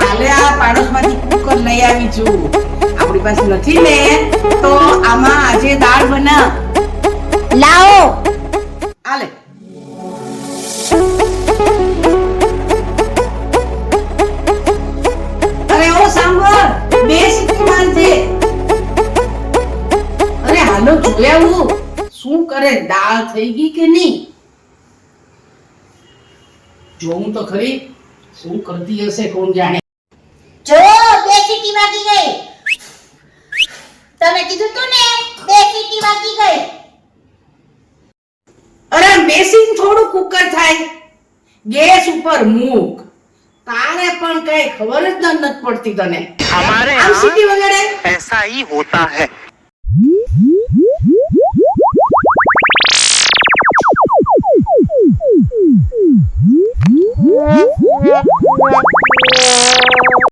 કાલે આ પાડોશમાંથી કુકર લઈ આવી છું. આપણી પાસે નથી ને તો આમાં આજે દાળ બના. લાવો. આલે. અરે ઓ સાંભળ, બે સીટી મારજે. અરે હાલો જોયા હું શું કરે, દાળ થઈ ગઈ કે નહીં? જોઉં તો ખરી શું કરતી હશે, કોણ જાણે. જો બે સીટી વાગી ગઈ. તમે કીધું તું ને બે સીટી વાગી ગઈ. અરે બેસીને થોડું કુકર થાય, ગેસ ઉપર મૂક. તારે પણ કઈ ખબર જ નથી પડતી તને. हमारे આમ સીટી વગાડે. ऐसा ही होता है.